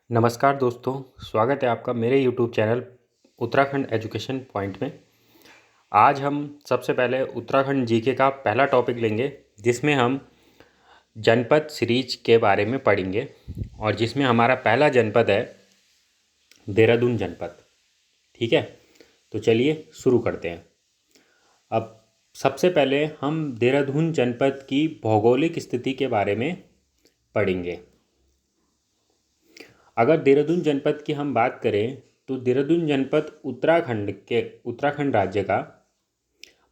नमस्कार दोस्तों, स्वागत है आपका मेरे YouTube channel Uttarakhand education point में। आज हम सबसे पहले उत्तराखंड जीके का पहला टॉपिक लेंगे, जिसमें हम जनपद सीरीज के बारे में पढ़ेंगे और जिसमें हमारा पहला जनपद है देहरादून जनपद। ठीक है, तो चलिए शुरू करते हैं। अब सबसे पहले हम देहरादून जनपद की भौगोलिक स्थिति के बारे में पढ़ेंगे। अगर देहरादून जनपद की हम बात करें तो देहरादून जनपद उत्तराखंड राज्य का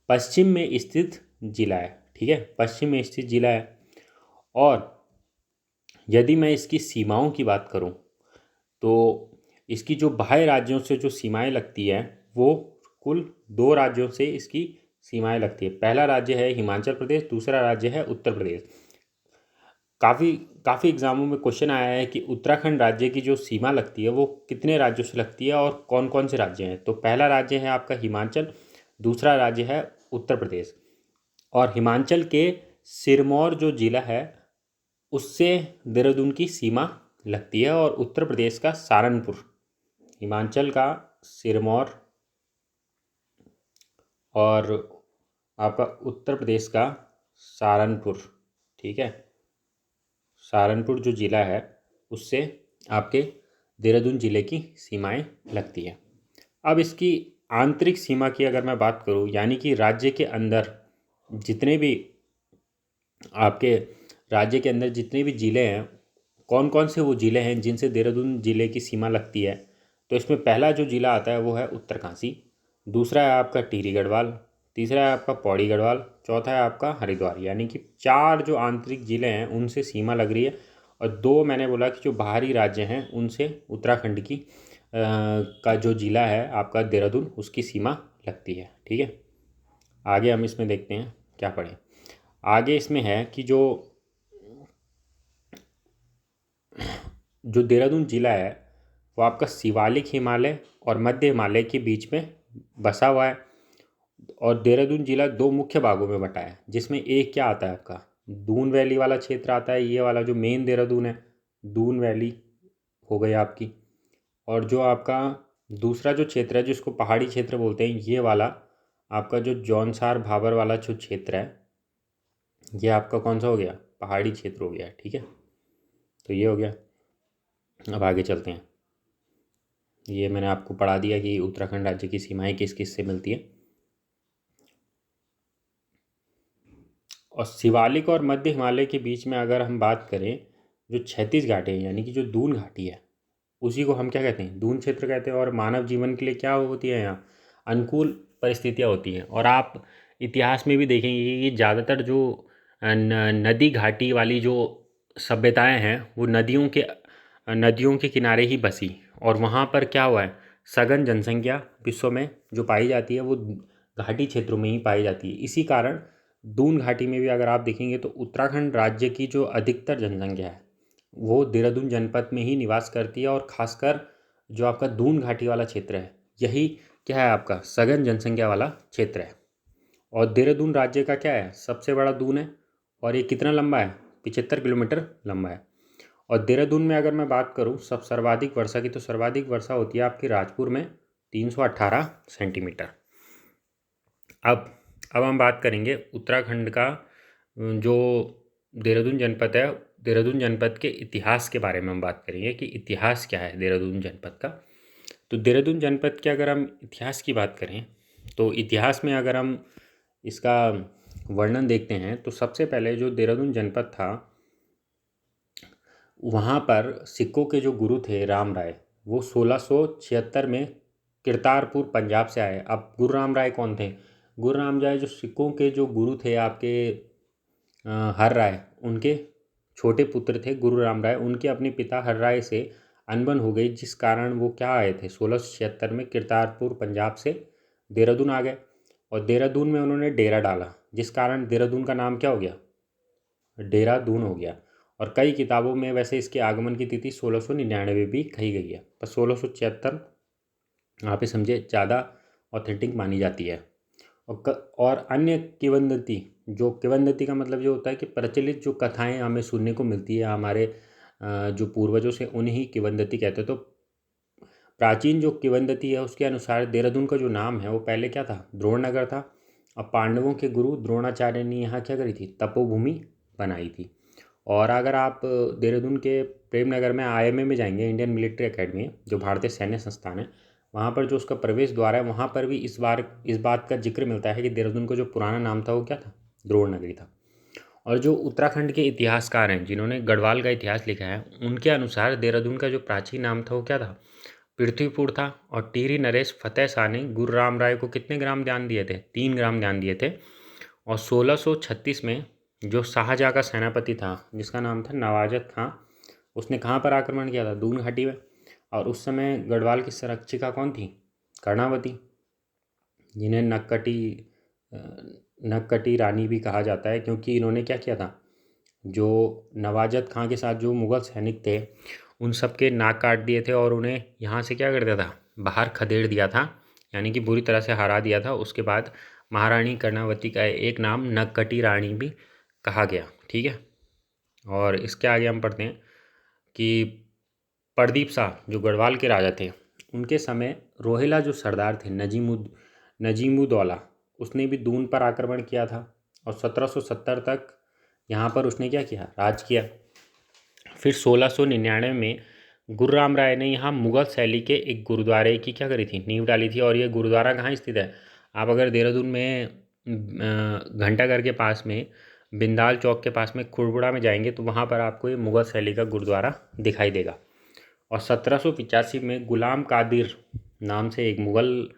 पश्चिम में स्थित जिला है। ठीक है, पश्चिम में स्थित जिला है। और यदि मैं इसकी सीमाओं की बात करूं तो इसकी जो बाह्य राज्यों से जो सीमाएं लगती हैं वो कुल 2 राज्यों से इसकी सीमाएं लगती है। पहला राज्य है हिमाचल प्रदेश, दूसरा राज्य है उत्तर प्रदेश। काफ़ी एग्ज़ामों में क्वेश्चन आया है कि उत्तराखंड राज्य की जो सीमा लगती है वो कितने राज्यों से लगती है और कौन कौन से राज्य हैं। तो पहला राज्य है आपका हिमाचल, दूसरा राज्य है उत्तर प्रदेश। और हिमाचल के सिरमौर जो ज़िला है उससे देहरादून की सीमा लगती है, और उत्तर प्रदेश का सहारनपुर, हिमाचल का सिरमौर और आपका उत्तर प्रदेश का सहारनपुर। ठीक है, सहारनपुर जो ज़िला है उससे आपके देहरादून ज़िले की सीमाएं लगती हैं। अब इसकी आंतरिक सीमा की अगर मैं बात करूं, यानी कि राज्य के अंदर जितने भी आपके राज्य के अंदर जितने भी ज़िले हैं, कौन कौन से वो ज़िले हैं जिनसे देहरादून ज़िले की सीमा लगती है। तो इसमें पहला जो ज़िला आता है वो है उत्तरकाशी, दूसरा है आपका टिहरी गढ़वाल, तीसरा है आपका पौड़ी गढ़वाल, चौथा है आपका हरिद्वार। यानी कि 4 जो आंतरिक ज़िले हैं उनसे सीमा लग रही है, और 2 मैंने बोला कि जो बाहरी राज्य हैं उनसे उत्तराखंड की का जो ज़िला है आपका देहरादून, उसकी सीमा लगती है। ठीक है, आगे हम इसमें देखते हैं क्या पढ़ें। आगे इसमें है कि जो देहरादून ज़िला है वो आपका शिवालिक हिमालय और मध्य हिमालय के बीच में बसा हुआ है। और देहरादून ज़िला 2 मुख्य भागों में बटा है, जिसमें एक क्या आता है आपका दून वैली वाला क्षेत्र आता है। ये वाला जो मेन देहरादून है, दून वैली हो गई आपकी। और जो आपका दूसरा जो क्षेत्र है जिसको पहाड़ी क्षेत्र बोलते हैं, ये वाला आपका जो जौनसार भाबर वाला जो क्षेत्र है, ये आपका कौन सा हो गया, पहाड़ी क्षेत्र हो गया। ठीक है, तो ये हो गया। अब आगे चलते हैं। ये मैंने आपको पढ़ा दिया कि उत्तराखंड राज्य की सीमाएं किस किस से मिलती है। और शिवालिक और मध्य हिमालय के बीच में अगर हम बात करें, जो क्षैतिज घाटी है यानी कि जो दून घाटी है, उसी को हम क्या कहते हैं, दून क्षेत्र कहते हैं। और मानव जीवन के लिए क्या होती है, यहाँ अनुकूल परिस्थितियाँ होती हैं। और आप इतिहास में भी देखेंगे कि ज़्यादातर जो नदी घाटी वाली जो सभ्यताएं हैं वो नदियों के किनारे ही बसी। और वहाँ पर क्या हुआ है, सघन जनसंख्या विश्व में जो पाई जाती है वो घाटी क्षेत्रों में ही पाई जाती है। इसी कारण दून घाटी में भी अगर आप देखेंगे तो उत्तराखंड राज्य की जो अधिकतर जनसंख्या है वो देहरादून जनपद में ही निवास करती है। और ख़ासकर जो आपका दून घाटी वाला क्षेत्र है, यही क्या है, आपका सघन जनसंख्या वाला क्षेत्र है। और देहरादून राज्य का क्या है, सबसे बड़ा दून है। और ये कितना लंबा है, 75 किलोमीटर लंबा है। और देहरादून में अगर मैं बात करूँ सब सर्वाधिक वर्षा की, तो सर्वाधिक वर्षा होती है आपकी राजपुर में 318 सेंटीमीटर। अब हम बात करेंगे उत्तराखंड का जो देहरादून जनपद है, देहरादून जनपद के इतिहास के बारे में हम बात करेंगे कि इतिहास क्या है देहरादून जनपद का। तो देहरादून जनपद के अगर हम इतिहास की बात करें तो इतिहास में अगर हम इसका वर्णन देखते हैं तो सबसे पहले जो देहरादून जनपद था, वहाँ पर सिखों के जो गुरु थे राम राय, वो 1676 में करतारपुर पंजाब से आए। अब गुरु राम राय कौन थे, गुरु राम राय जो सिखों के जो गुरु थे आपके हर राय, उनके छोटे पुत्र थे गुरु राम राय। उनके अपने पिता हर राय से अनबन हो गई, जिस कारण वो क्या आए थे 1676 में करतारपुर पंजाब से देहरादून आ गए। और देहरादून में उन्होंने डेरा डाला, जिस कारण देहरादून का नाम क्या हो गया, देहरादून हो गया। और कई किताबों में वैसे इसके आगमन की तिथि 1699 भी कही गई है, पर 1676 यहाँ पे समझे ज़्यादा ऑथेंटिक मानी जाती है। और अन्य किंवदंती, जो किंवदंती का मतलब ये होता है कि प्रचलित जो कथाएं हमें सुनने को मिलती है हमारे जो पूर्वजों से उन्हें किंवदंती कहते हैं। तो प्राचीन जो किंवदंती है उसके अनुसार देहरादून का जो नाम है वो पहले क्या था, द्रोणनगर था। अब पांडवों के गुरु द्रोणाचार्य ने यहाँ क्या करी थी, तपोभूमि बनाई थी। और अगर आप देहरादून के प्रेम नगर में IMA में जाएंगे, इंडियन मिलिट्री एकेडमी, जो भारतीय सैन्य संस्थान है, वहाँ पर जो उसका प्रवेश द्वार है, वहाँ पर भी इस बात का जिक्र मिलता है कि देहरादून का जो पुराना नाम था वो क्या था, द्रोणनगरी था। और जो उत्तराखंड के इतिहासकार हैं जिन्होंने गढ़वाल का इतिहास लिखा है, उनके अनुसार देहरादून का जो प्राचीन नाम था वो क्या था, पृथ्वीपुर था। और टिहरी नरेश फतेह शाह ने गुरु राम राय को कितने ग्राम ध्यान दिए थे, 3 ग्राम ध्यान दिए थे। और 1636 में जो शाहजहाँ का सेनापति था जिसका नाम था नवाजत खां, उसने कहाँ पर आक्रमण किया था, दून घाटी में। और उस समय गढ़वाल की संरक्षिका कौन थी, कर्णावती, जिन्हें नक्कटी रानी भी कहा जाता है, क्योंकि इन्होंने क्या किया था, जो नवाजत खां के साथ जो मुग़ल सैनिक थे उन सब के नाक काट दिए थे और उन्हें यहाँ से क्या कर दिया था, बाहर खदेड़ दिया था, यानी कि बुरी तरह से हरा दिया था। उसके बाद महारानी कर्णावती का एक नाम नक्कटी रानी भी कहा गया। ठीक है। और इसके आगे हम पढ़ते हैं कि प्रदीप शाह जो गढ़वाल के राजा थे, उनके समय रोहिला जो सरदार थे नजीमुद्दौला, उसने भी दून पर आक्रमण किया था। और 1770 तक यहाँ पर उसने क्या किया, राज किया। फिर 1699 में गुरु राम राय ने यहाँ मुग़ल शैली के एक गुरुद्वारे की क्या करी थी, नींव डाली थी। और ये गुरुद्वारा कहाँ स्थित है, आप अगर देहरादून में घंटाघर के पास में बिंदाल चौक के पास में खुड़बुड़ा में जाएंगे तो वहाँ पर आपको ये मुग़ल शैली का गुरुद्वारा दिखाई देगा। और 1785 में गुलाम कादिर नाम से एक मुग़ल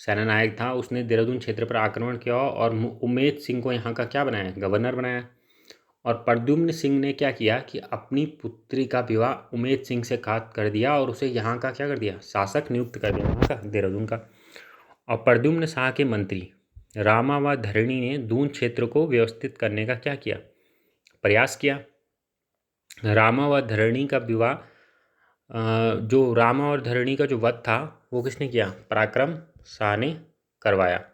सेनानायक था, उसने देहरादून क्षेत्र पर आक्रमण किया और उमेद सिंह को यहाँ का क्या बनाया, गवर्नर बनाया। और प्रद्युम्न सिंह ने क्या किया कि अपनी पुत्री का विवाह उमेद सिंह से कर दिया और उसे यहाँ का क्या कर दिया, शासक नियुक्त कर दिया यहाँ का, देहरादून का। और प्रद्युम्न शाह के मंत्री रामा व धरणी ने दून क्षेत्र को व्यवस्थित करने का क्या किया, प्रयास किया। रामा व धरणी का विवाह, जो रामा और धरणी का जो वध था वो किसने किया, पराक्रम शाह ने करवाया।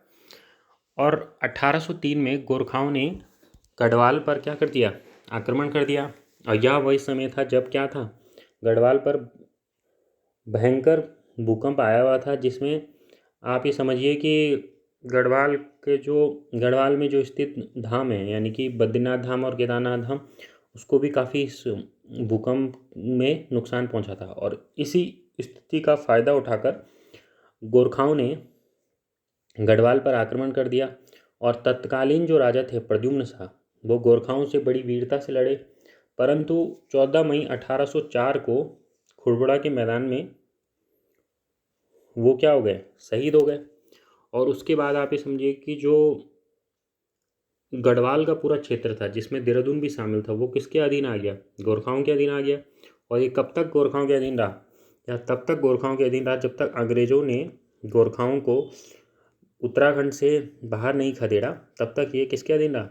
और 1803 में गोरखाओं ने गढ़वाल पर क्या कर दिया, आक्रमण कर दिया। और यह वही समय था जब क्या था, गढ़वाल पर भयंकर भूकंप आया हुआ था, जिसमें आप ये समझिए कि गढ़वाल में जो स्थित धाम है, यानी कि बद्रीनाथ धाम और केदारनाथ धाम, उसको भी काफ़ी इस भूकंप में नुकसान पहुंचा था। और इसी स्थिति का फ़ायदा उठाकर गोरखाओं ने गढ़वाल पर आक्रमण कर दिया। और तत्कालीन जो राजा थे प्रद्युम्न शाह, वो गोरखाओं से बड़ी वीरता से लड़े, परंतु 14 मई 1804 को खुड़बुड़ा के मैदान में वो क्या हो गए, शहीद हो गए। और उसके बाद आप ये समझिए कि जो गढ़वाल का पूरा क्षेत्र था जिसमें देहरादून भी शामिल था, वो किसके अधीन आ गया, गोरखाओं के अधीन आ गया। और ये कब तक गोरखाओं के अधीन रहा, या तब तक गोरखाओं के अधीन रहा जब तक अंग्रेज़ों ने गोरखाओं को उत्तराखंड से बाहर नहीं खदेड़ा, तब तक ये किसके अधीन रहा,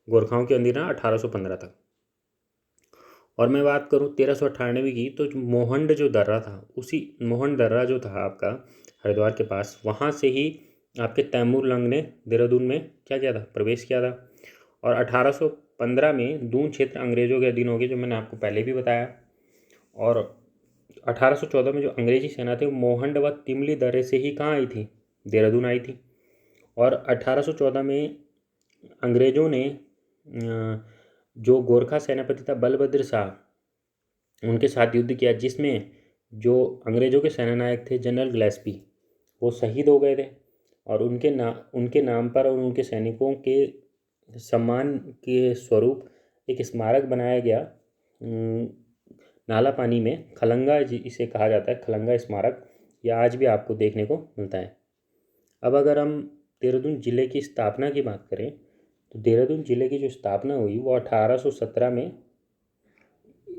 गोरखाओं के अधीन रहा 1815 तक। और मैं बात करूँ 1398 की, तो मोहंड जो दर्रा था, उसी मोहन दर्रा जो था आपका हरिद्वार के पास, वहाँ से ही आपके तैमूर लंग ने देहरादून में क्या किया था, प्रवेश किया था। और 1815 में दून क्षेत्र अंग्रेज़ों के अधीन हो गए, जो मैंने आपको पहले भी बताया। और 1814 में जो अंग्रेजी सेना थी वो मोहंड व तिमली दर्रे से ही कहाँ आई थी, देहरादून आई थी। और 1814 में अंग्रेज़ों ने जो गोरखा सेनापति था बलभद्र शाह, उनके साथ युद्ध किया, जिसमें जो अंग्रेज़ों के सेनानायक थे जनरल ग्लेस्पी, वो शहीद हो गए थे। और उनके नाम पर और उनके सैनिकों के सम्मान के स्वरूप एक स्मारक बनाया गया नाला पानी में, खलंगा इसे कहा जाता है, खलंगा स्मारक। यह आज भी आपको देखने को मिलता है। अब अगर हम देहरादून ज़िले की स्थापना की बात करें, तो देहरादून ज़िले की जो स्थापना हुई वो 1817 में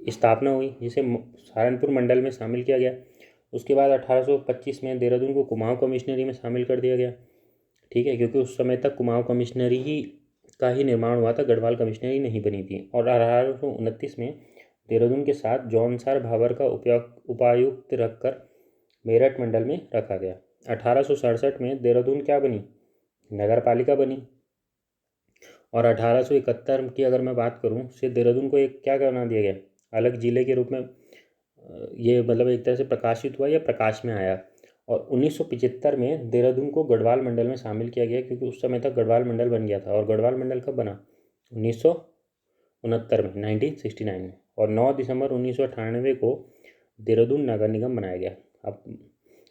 स्थापना हुई, जिसे सहारनपुर मंडल में शामिल किया गया। उसके बाद 1825 में देहरादून को कुमाऊं कमिश्नरी में शामिल कर दिया गया। ठीक है, क्योंकि उस समय तक कुमाऊं कमिश्नरी ही का ही निर्माण हुआ था, गढ़वाल कमिश्नरी नहीं बनी थी। और 1829 में देहरादून के साथ जौनसार भाबर का उपायुक्त रखकर मेरठ मंडल में रखा गया। 1867 में देहरादून क्या बनी, नगर पालिका बनी। और 1871 की अगर मैं बात करूं, से देहरादून को एक क्या बना दिया गया, अलग ज़िले के रूप में ये मतलब एक तरह से प्रकाशित हुआ या प्रकाश में आया। और 1975 में देहरादून को गढ़वाल मंडल में शामिल किया गया, क्योंकि उस समय तक गढ़वाल मंडल बन गया था। और गढ़वाल मंडल कब बना? 1969 में, 1969 में। और 9 दिसंबर 1998 को देहरादून नगर निगम बनाया गया। अब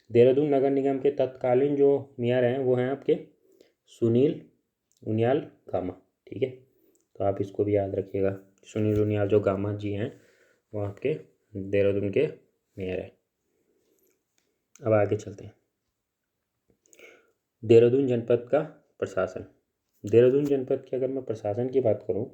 देहरादून नगर निगम के तत्कालीन जो मेयर हैं वो हैं आपके सुनील उनियाल गामा। ठीक है, तो आप इसको भी याद रखिएगा। सुनील उनियाल जो गामा जी हैं वो आपके देहरादून के मेयर हैं। अब आगे चलते हैं। देहरादून जनपद का प्रशासन। देहरादून जनपद की अगर मैं प्रशासन की बात करूं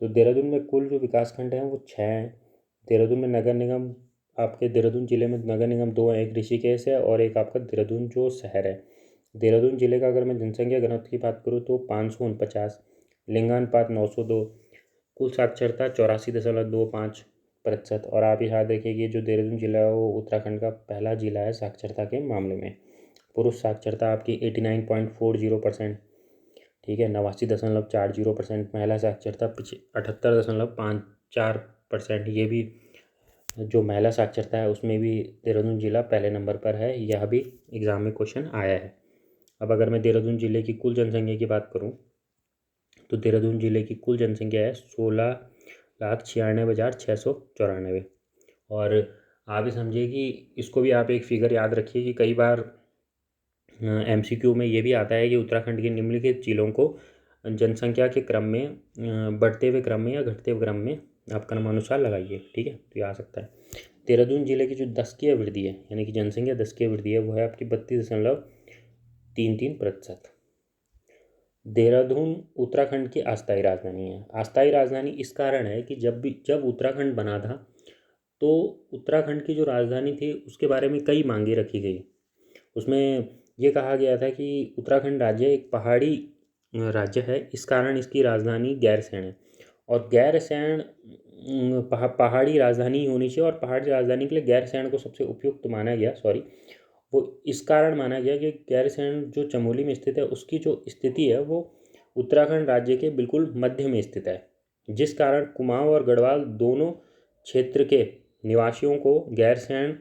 तो देहरादून में कुल जो विकास खंड हैं वो 6 हैं। देहरादून में नगर निगम, आपके देहरादून ज़िले में नगर निगम 2 हैं, एक ऋषिकेश है और एक आपका देहरादून जो शहर है। देहरादून ज़िले का अगर मैं जनसंख्या घनत्व की बात करूँ तो 549, लिंगानुपात 902, कुल साक्षरता 84.25%। और आप याद रखिए कि जो देहरादून जिला है वो उत्तराखंड का पहला जिला है साक्षरता के मामले में। पुरुष साक्षरता आपकी 89.40%, ठीक है, 89.40%। महिला साक्षरता 78.54%। ये भी जो महिला साक्षरता है उसमें भी देहरादून जिला पहले नंबर पर है। यह भी एग्ज़ाम में क्वेश्चन आया है। अब अगर मैं देहरादून ज़िले की कुल जनसंख्या की बात करूं तो देहरादून ज़िले की कुल जनसंख्या है 16,96,694। और आप ये समझिए कि इसको भी आप एक फिगर याद रखिए कि कई बार MCQ में ये भी आता है कि उत्तराखंड के निम्नलिखित जिलों को जनसंख्या के क्रम में बढ़ते हुए क्रम में या घटते हुए क्रम में आप क्रमानुसार लगाइए। ठीक है, तो ये आ सकता है। देहरादून जिले की जो दशकीय वृद्धि है, यानी कि जनसंख्या दशकीय वृद्धि है, वो है आपकी 32.33%। देहरादून उत्तराखंड की अस्थायी राजधानी है। अस्थायी राजधानी इस कारण है कि जब उत्तराखंड बना था तो उत्तराखंड की जो राजधानी थी उसके बारे में कई मांगे रखी गई। उसमें ये कहा गया था कि उत्तराखंड राज्य एक पहाड़ी राज्य है, इस कारण इसकी राजधानी गैरसैंण है। और गैरसैंण पहाड़ी राजधानी होनी चाहिए, और पहाड़ी राजधानी के लिए गैरसैंण को सबसे उपयुक्त माना गया। वो इस कारण माना गया कि गैरसैंण जो चमोली में स्थित है उसकी जो स्थिति है वो उत्तराखंड राज्य के बिल्कुल मध्य में स्थित है, जिस कारण कुमाऊं और गढ़वाल दोनों क्षेत्र के निवासियों को गैरसैंण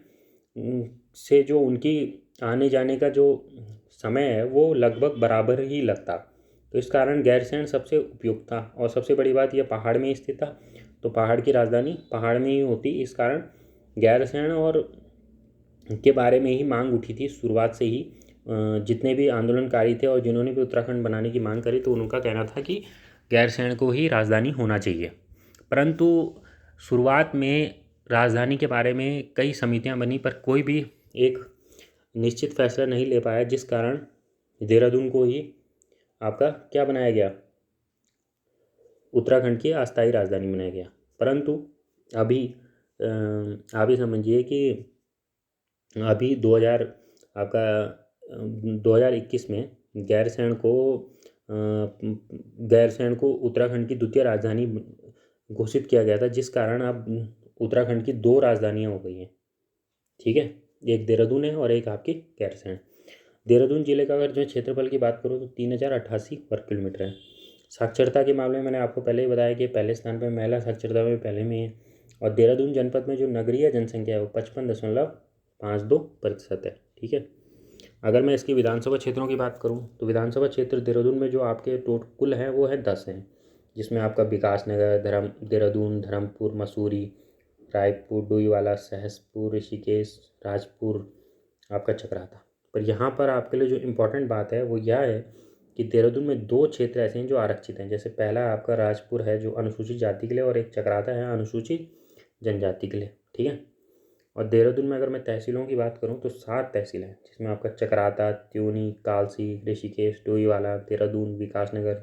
से जो उनकी आने जाने का जो समय है वो लगभग बराबर ही लगता। तो इस कारण गैरसैंण सबसे उपयुक्त था। और सबसे बड़ी बात यह पहाड़ में स्थित था, तो पहाड़ की राजधानी पहाड़ में ही होती। इस कारण गैरसैंण और के बारे में ही मांग उठी थी शुरुआत से ही। जितने भी आंदोलनकारी थे और जिन्होंने भी उत्तराखंड बनाने की मांग करी तो उनका कहना था कि गैरसैंण को ही राजधानी होना चाहिए। परंतु शुरुआत में राजधानी के बारे में कई समितियां बनी पर कोई भी एक निश्चित फैसला नहीं ले पाया, जिस कारण देहरादून को ही आपका क्या बनाया गया, उत्तराखंड की अस्थायी राजधानी बनाया गया। परंतु अभी आप ये समझिए कि अभी 2021 में गैरसैंण को उत्तराखंड की द्वितीय राजधानी घोषित किया गया था, जिस कारण अब उत्तराखंड की 2 राजधानियां हो गई हैं। ठीक है, एक देहरादून है और एक आपकी गैरसैंण। देहरादून जिले का अगर जो क्षेत्रफल की बात करूँ तो 3088 वर्ग किलोमीटर है। साक्षरता के मामले में मैंने आपको पहले ही बताया कि पहले स्थान पर महिला साक्षरता में पहले में है। और देहरादून जनपद में जो नगरीय जनसंख्या है वो 55.52% है। ठीक है, अगर मैं इसकी विधानसभा क्षेत्रों की बात करूं तो विधानसभा क्षेत्र देहरादून में जो आपके कुल हैं वो है 10 हैं, जिसमें आपका विकासनगर, देहरादून, धर्मपुर, मसूरी, रायपुर, डोईवाला, सहसपुर, ऋषिकेश, राजपुर, आपका चक्राता। पर यहाँ पर आपके लिए जो इम्पोर्टेंट बात है वो यह है कि देहरादून में 2 क्षेत्र ऐसे हैं जो आरक्षित हैं। जैसे पहला आपका राजपुर है जो अनुसूचित जाति के लिए, और एक चक्राता है अनुसूचित जनजाति के लिए। ठीक है, और देहरादून में अगर मैं तहसीलों की बात करूं तो 7 तहसील हैं, जिसमें आपका चक्राता, त्यूनी, कालसी, ऋषिकेश, डोईवाला, देहरादून, विकासनगर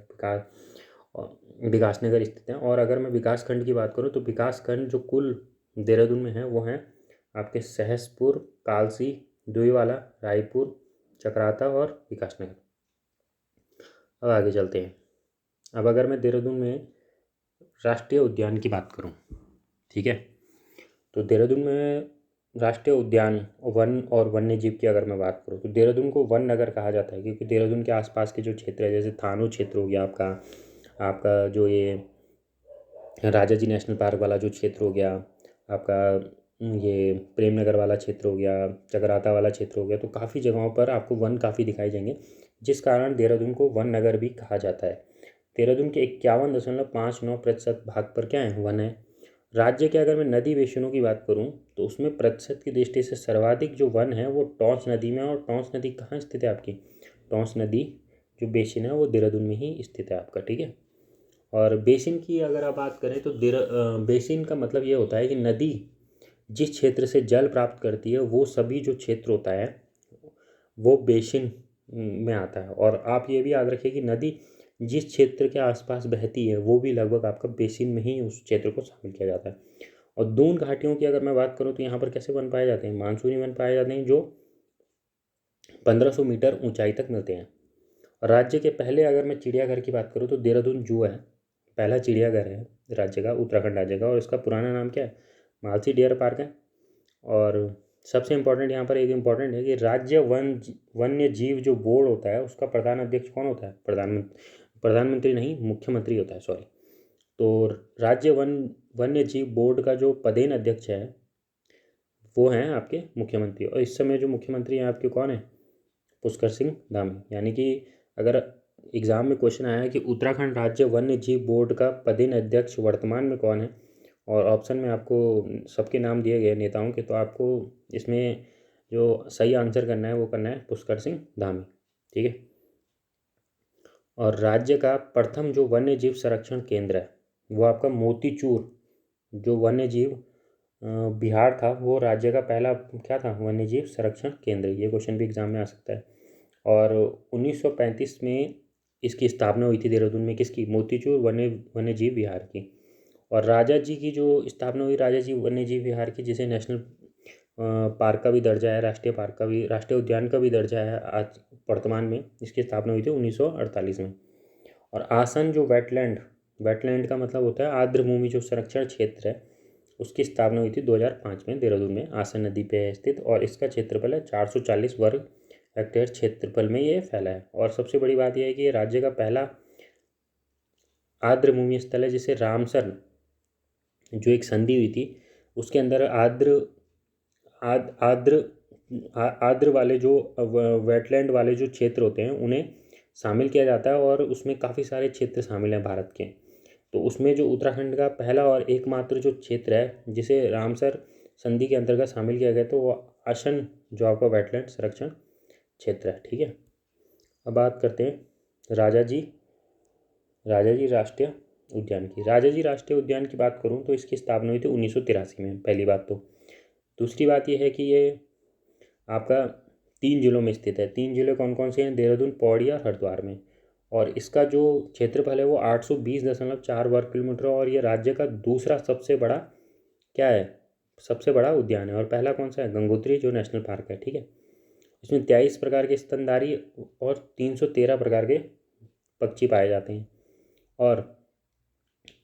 स्थित हैं। और अगर मैं विकास खंड की बात करूं तो विकास खंड जो कुल देहरादून में है वो हैं आपके सहसपुर, कालसी, डोईवाला, रायपुर, चक्राता और विकासनगर। अब आगे चलते हैं। अब अगर मैं देहरादून में राष्ट्रीय उद्यान की बात करूं, ठीक है, तो देहरादून में राष्ट्रीय उद्यान, वन और वन्य जीव की अगर मैं बात करूं तो देहरादून को वन नगर कहा जाता है, क्योंकि देहरादून के आसपास के जो क्षेत्र है जैसे थानू क्षेत्र हो गया आपका जो ये राजा जी नेशनल पार्क वाला जो क्षेत्र हो गया, आपका ये प्रेमनगर वाला क्षेत्र हो गया, चकराता वाला क्षेत्र हो गया, तो काफ़ी जगहों पर आपको वन काफ़ी दिखाई देंगे, जिस कारण देहरादून को वन नगर भी कहा जाता है। देहरादून के 51.59% भाग पर क्या है, वन है। राज्य के अगर मैं नदी बेसिनों की बात करूं तो उसमें प्रतिशत की दृष्टि से सर्वाधिक जो वन है वो टॉन्स नदी में, और टॉन्स नदी कहाँ स्थित है आपकी, टॉन्स नदी जो बेसिन है वो देहरादून में ही स्थित है आपका, ठीक है। और बेसिन की अगर आप बात करें तो बेसिन का मतलब ये होता है कि नदी जिस क्षेत्र से जल प्राप्त करती है वो सभी जो क्षेत्र होता है वो बेसिन में आता है। और आप ये भी याद रखिए कि नदी जिस क्षेत्र के आसपास बहती है वो भी लगभग आपका बेसिन में ही उस क्षेत्र को शामिल किया जाता है। और दून घाटियों की अगर मैं बात करूँ तो यहाँ पर कैसे वन पाए जाते हैं, मानसूनी वन पाए जाते हैं जो 1500 मीटर ऊंचाई तक मिलते हैं। राज्य के पहले अगर मैं चिड़ियाघर की बात करूँ तो देहरादून जू है, पहला चिड़ियाघर है राज्य का, उत्तराखंड राज्य का, और इसका पुराना नाम क्या है, मालसी डियर पार्क है। और सबसे इम्पोर्टेंट यहाँ पर एक इम्पॉर्टेंट है कि राज्य वन्य जीव जो बोर्ड होता है उसका प्रधान अध्यक्ष कौन होता है, प्रधानमंत्री नहीं, मुख्यमंत्री होता है, सॉरी। तो राज्य वन्य जीव बोर्ड का जो पदेन अध्यक्ष है वो हैं आपके मुख्यमंत्री। और इस समय जो मुख्यमंत्री हैं आपके कौन है, पुष्कर सिंह धामी। यानी कि अगर एग्ज़ाम में क्वेश्चन आया है कि उत्तराखंड राज्य वन्य जीव बोर्ड का पदेन अध्यक्ष वर्तमान में कौन है, और ऑप्शन में आपको सबके नाम दिए गए नेताओं के, तो आपको इसमें जो सही आंसर करना है वो करना है पुष्कर सिंह धामी, ठीक है। और राज्य का प्रथम जो वन्य जीव संरक्षण केंद्र है वो आपका मोतीचूर जो वन्य जीव बिहार था, वो राज्य का पहला क्या था, वन्य जीव संरक्षण केंद्र। ये क्वेश्चन भी एग्जाम में आ सकता है। और 1935 में इसकी स्थापना हुई थी देहरादून में, किसकी, मोतीचूर वन्य जीव विहार की। और राजा जी की जो स्थापना हुई, राजा जी वन्य जीव विहार की, जिसे नेशनल पार्क का भी दर्जा है, राष्ट्रीय पार्क का भी, राष्ट्रीय उद्यान का भी दर्जा है आज वर्तमान में, इसकी स्थापना हुई थी 1948 में। और आसन जो वेटलैंड का मतलब होता है आर्द्र भूमि जो संरक्षण क्षेत्र है, उसकी स्थापना हुई थी 2005 में देहरादून में, आसन नदी पे है स्थित, और इसका क्षेत्रफल है 440 वर्ग हेक्टेयर क्षेत्रफल में ये फैला है। और सबसे बड़ी बात यह है कि ये राज्य का पहला आर्द्र भूमि स्थल है, जिसे रामसर जो एक संधि हुई थी उसके अंदर आर्द्र आर्द्र वाले जो वेटलैंड वाले जो क्षेत्र होते हैं उन्हें शामिल किया जाता है, और उसमें काफ़ी सारे क्षेत्र शामिल हैं भारत के। तो उसमें जो उत्तराखंड का पहला और एकमात्र जो क्षेत्र है जिसे रामसर संधि के अंतर्गत शामिल किया गया, तो वो आसन जो आपका वेटलैंड संरक्षण क्षेत्र है, ठीक है। अब बात करते हैं राजा जी राष्ट्रीय उद्यान की। राजा जी राष्ट्रीय उद्यान की बात करूं तो इसकी स्थापना हुई थी 1983 में, पहली बात तो। दूसरी बात यह है कि ये आपका 3 जिलों में स्थित है। 3 जिले कौन कौन से हैं, देहरादून, पौड़ी और हरिद्वार में। और इसका जो क्षेत्रफल है वो 820.4 वर्ग किलोमीटर, और ये राज्य का दूसरा सबसे बड़ा क्या है, सबसे बड़ा उद्यान है। और पहला कौन सा है, गंगोत्री जो नेशनल पार्क है, ठीक है। इसमें 23 प्रकार के स्तनधारी और 313 प्रकार के पक्षी पाए जाते हैं। और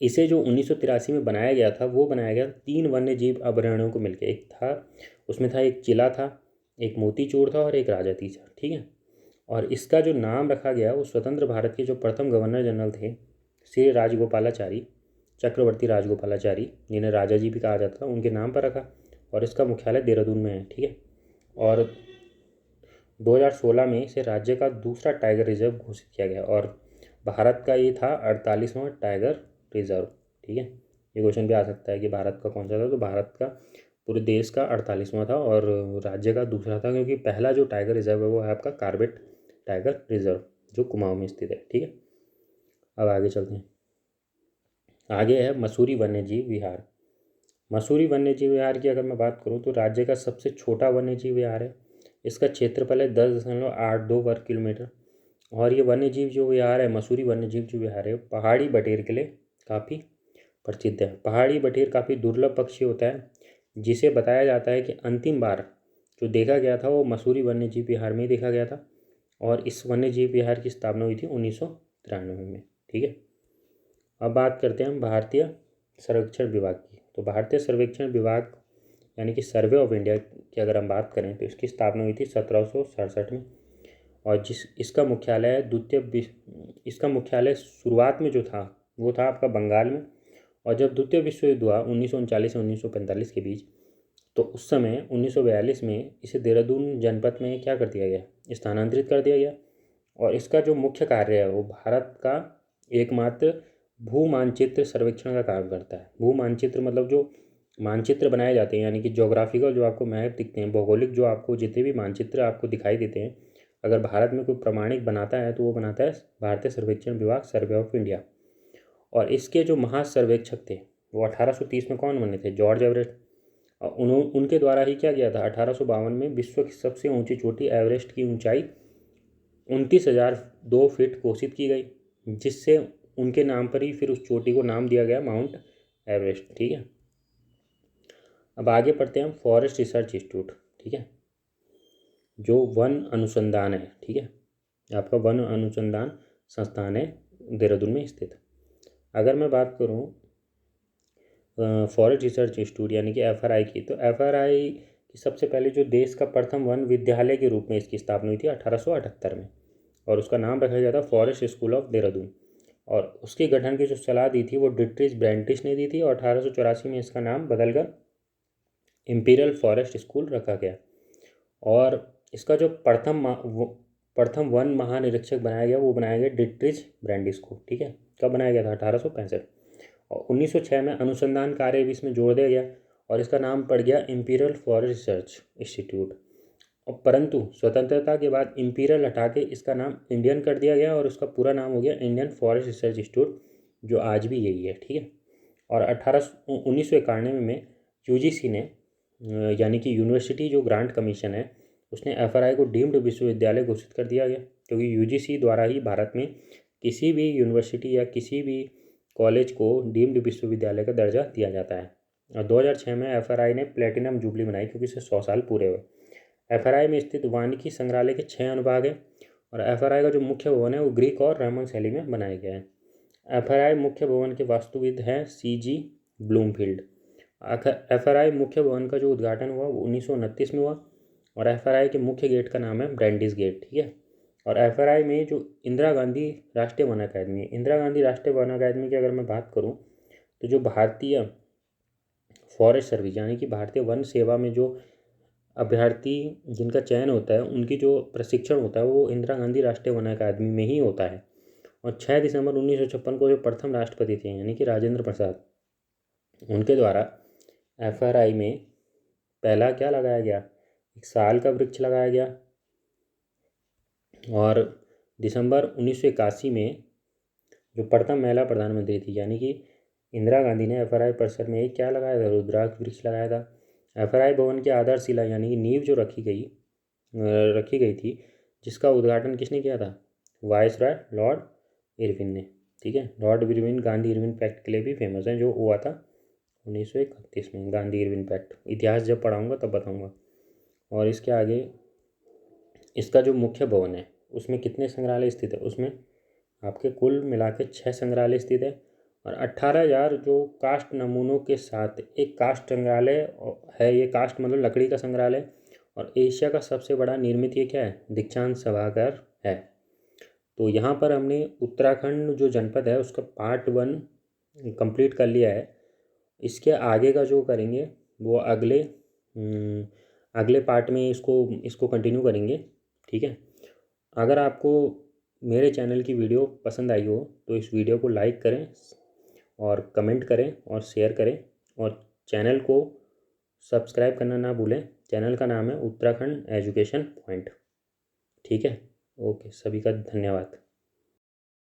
इसे जो 1983 में बनाया गया था वो बनाया गया 3 वन्य जीव अभयारण्यों को मिलकर, एक था उसमें था, एक चिला था, एक मोतीचूर था, और एक राजाती था, ठीक है। और इसका जो नाम रखा गया वो स्वतंत्र भारत के जो प्रथम गवर्नर जनरल थे श्री राजगोपालाचारी, चक्रवर्ती राजगोपालाचारी, जिन्हें राजा जी भी कहा जाता था, उनके नाम पर रखा। और इसका मुख्यालय देहरादून में है, ठीक है। और 2016 में इसे राज्य का दूसरा टाइगर रिजर्व घोषित किया गया, और भारत का ये था 48वां टाइगर रिजर्व, ठीक है। ये क्वेश्चन भी आ सकता है कि भारत का कौन सा था, तो भारत का पूरे देश का 48वां था और राज्य का दूसरा था, क्योंकि पहला जो टाइगर रिजर्व है वो है आपका कार्बेट टाइगर रिजर्व जो कुमाऊं में स्थित है, ठीक है। अब आगे चलते हैं। आगे है मसूरी वन्यजीव विहार। मसूरी वन्यजीव विहार की अगर मैं बात करूँ तो राज्य का सबसे छोटा वन्यजीव विहार है। इसका क्षेत्रफल है 10.82 वर्ग किलोमीटर। और ये वन्यजीव जो विहार है, मसूरी वन्यजीव जो विहार है, पहाड़ी बटेर के लिए काफ़ी प्रसिद्ध है। पहाड़ी बटेर काफ़ी दुर्लभ पक्षी होता है, जिसे बताया जाता है कि अंतिम बार जो देखा गया था वो मसूरी वन्यजीव विहार में ही देखा गया था। और इस वन्यजीव विहार की स्थापना हुई थी 1993 में, ठीक है। अब बात करते हैं हम भारतीय सर्वेक्षण विभाग की। तो भारतीय सर्वेक्षण विभाग यानी कि सर्वे ऑफ इंडिया की अगर हम बात करें तो इसकी स्थापना हुई थी 1767 में। और इसका मुख्यालय शुरुआत में जो था वो था आपका बंगाल में, और जब द्वितीय विश्व युद्ध हुआ 1939 से 1945 के बीच, तो उस समय 1942 में इसे देहरादून जनपद में क्या कर दिया गया, स्थानांतरित कर दिया गया। और इसका जो मुख्य कार्य है वो भारत का एकमात्र भू मानचित्र सर्वेक्षण का काम करता है। भू मानचित्र मतलब जो मानचित्र बनाए जाते हैं, यानी कि ज्योग्राफिकल जो आपको मैप दिखते हैं, भौगोलिक जो आपको जितने भी मानचित्र आपको दिखाई देते हैं, अगर भारत में कोई प्रमाणिक बनाता है तो वो बनाता है भारतीय सर्वेक्षण विभाग, सर्वे ऑफ इंडिया। और इसके जो महासर्वेक्षक थे वो 1830 में कौन बने थे, जॉर्ज एवरेस्ट। और उनके द्वारा ही क्या किया था, 1852 में विश्व की सबसे ऊंची चोटी एवरेस्ट की ऊंचाई 29,002 फीट घोषित की गई, जिससे उनके नाम पर ही फिर उस चोटी को नाम दिया गया माउंट एवरेस्ट। ठीक है, अब आगे पढ़ते हैं हम फॉरेस्ट रिसर्च इंस्टीट्यूट। ठीक है, जो वन अनुसंधान है, ठीक है, आपका वन अनुसंधान संस्थान है देहरादून में स्थित। अगर मैं बात करूं फॉरेस्ट रिसर्च इंस्टीट्यूट यानी कि एफआरआई की, तो एफआरआई की सबसे पहले जो देश का प्रथम वन विद्यालय के रूप में इसकी स्थापना हुई थी 1878 में, और उसका नाम रखा गया था फॉरेस्ट स्कूल ऑफ देहरादून। और उसके गठन की जो सलाह दी थी वो डिट्रिस ब्रेंटिस ने दी थी, और 1884 में इसका नाम बदलकर इम्पीरियल फॉरेस्ट स्कूल रखा गया। और इसका जो प्रथम वन महानिरीक्षक बनाया गया वो बनाया गया डिट्रिच ब्रेंडिस को। ठीक है, कब बनाया गया था, 1865। और 1906 में अनुसंधान कार्य भी इसमें जोड़ दिया गया और इसका नाम पड़ गया इम्पीरियल फॉरेस्ट रिसर्च इंस्टीट्यूट। और परंतु स्वतंत्रता के बाद इम्पीरियल हटा के इसका नाम इंडियन कर दिया गया और उसका पूरा नाम हो गया इंडियन फॉरेस्ट रिसर्च इंस्टीट्यूट, जो आज भी यही है। ठीक है, और 1991 में यूजीसी ने यानी कि यूनिवर्सिटी जो ग्रांट कमीशन है उसने एफआरआई को डीम्ड विश्वविद्यालय घोषित कर दिया गया, क्योंकि यूजीसी द्वारा ही भारत में किसी भी यूनिवर्सिटी या किसी भी कॉलेज को डीम्ड विश्वविद्यालय का दर्जा दिया जाता है। और 2006 में एफआरआई ने प्लेटिनम जुबली मनाई क्योंकि इसे 100 साल पूरे हुए। एफआरआई में स्थित वानिकी संग्रहालय के 6 अनुभाग हैं और एफआरआई का जो मुख्य भवन है वो ग्रीक और रोमन शैली में बनाया गया है। एफआरआई मुख्य भवन के वास्तुविद हैं सीजी ब्लूमफील्ड। एफआरआई मुख्य भवन का जो उद्घाटन हुआ वो 1929 में हुआ और एफआरआई के मुख्य गेट का नाम है ब्रेंडिस गेट। ठीक है, और एफआरआई में जो इंदिरा गांधी राष्ट्रीय वन अकादमी है, इंदिरा गांधी राष्ट्रीय वन अकादमी की अगर मैं बात करूं तो जो भारतीय फॉरेस्ट सर्विस यानी कि भारतीय वन सेवा में जो अभ्यर्थी जिनका चयन होता है उनकी जो प्रशिक्षण होता है वो इंदिरा गांधी राष्ट्रीय वन अकादमी में ही होता है। और 6 दिसंबर 1956 को जो प्रथम राष्ट्रपति थे यानी कि राजेंद्र प्रसाद, उनके द्वारा एफआरआई में पहला क्या लगाया गया, एक साल का वृक्ष लगाया गया। और दिसंबर 1981 में जो प्रथम महिला प्रधानमंत्री थी यानी कि इंदिरा गांधी ने एफआरआई परिसर में एक क्या लगाया था, रुद्राक्ष वृक्ष लगाया था। एफआरआई भवन की आधारशिला यानी कि नींव जो रखी गई थी, जिसका उद्घाटन किसने किया था, वायसराय लॉर्ड इरविन ने। ठीक है, lord Irwin Gandhi Irwin pact के लिए भी फेमस है, जो हुआ था 1931 में, गांधी इरविन पैक्ट। इतिहास जब पढ़ाऊँगा तब बताऊँगा। और इसके आगे इसका जो मुख्य भवन है उसमें कितने संग्रहालय स्थित है, उसमें आपके कुल मिला के 6 संग्रहालय स्थित है और 18,000 जो कास्ट नमूनों के साथ एक कास्ट संग्रहालय है। ये कास्ट मतलब लकड़ी का संग्रहालय, और एशिया का सबसे बड़ा निर्मित ये क्या है, दीक्षांत सभागार है। तो यहाँ पर हमने उत्तराखंड जो जनपद है उसका पार्ट 1 कंप्लीट कर लिया है। इसके आगे का जो करेंगे वो अगले पार्ट में इसको कंटिन्यू करेंगे। ठीक है, अगर आपको मेरे चैनल की वीडियो पसंद आई हो तो इस वीडियो को लाइक करें और कमेंट करें और शेयर करें और चैनल को सब्सक्राइब करना ना भूलें। चैनल का नाम है उत्तराखंड एजुकेशन पॉइंट। ठीक है, ओके, सभी का धन्यवाद।